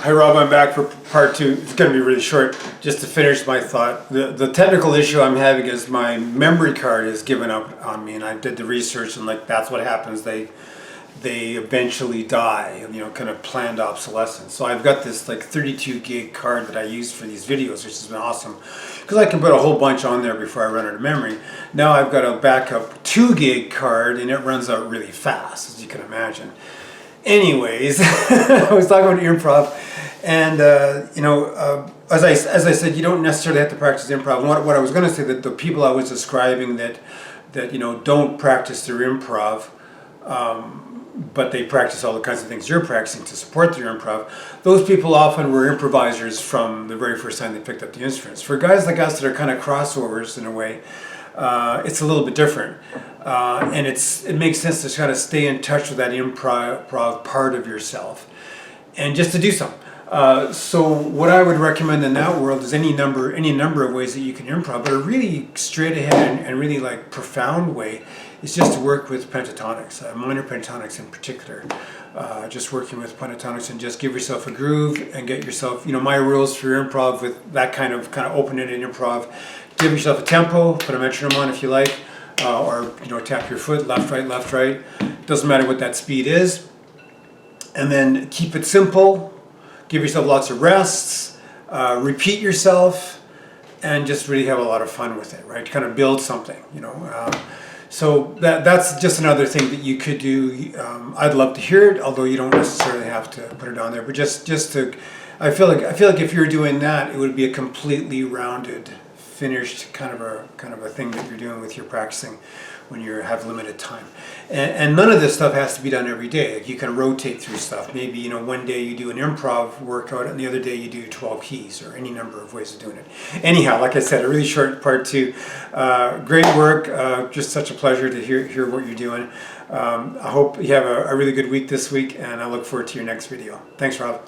Hi Rob, I'm back for part two. It's going to be really short. Just to finish my thought, the technical issue I'm having is my memory card has given up on me, and I did the research, and like that's what happens. They eventually die, kind of planned obsolescence. So I've got this like 32 gig card that I use for these videos, which has been awesome because I can put a whole bunch on there before I run out of memory. Now I've got a backup 2 gig card, and it runs out really fast, as you can imagine. Anyways, I was talking about improv, and as I said, you don't necessarily have to practice improv. What I was going to say, that the people I was describing that don't practice their improv, but they practice all the kinds of things you're practicing to support their improv. Those people often were improvisers from the very first time they picked up the instruments. For guys like us that are kind of crossovers in a way, it's a little bit different, and it makes sense to kind of stay in touch with that improv part of yourself, and just to do some. So what I would recommend in that world is any number of ways that you can improv, but a really straight ahead and really like profound way is just to work with pentatonics, minor pentatonics in particular. Just working with pentatonics and just give yourself a groove and get yourself, my rules for improv with that kind of open-ended improv. Give yourself a tempo, put a metronome on if you like, or tap your foot, left, right. Doesn't matter what that speed is. And then keep it simple. Give yourself lots of rests. Repeat yourself, and just really have a lot of fun with it, right? Kind of build something, So that's just another thing that you could do. I'd love to hear it, although you don't necessarily have to put it on there. But just to, I feel like if you're doing that, it would be a completely rounded, finished kind of a thing that you're doing with your practicing when you have limited time. And none of this stuff has to be done every day. Like you can rotate through stuff. Maybe one day you do an improv workout and the other day you do 12 keys, or any number of ways of doing it. Anyhow, like I said, a really short part two. Great work. Just such a pleasure to hear what you're doing. I hope you have a really good week this week, and I look forward to your next video. Thanks, Rob.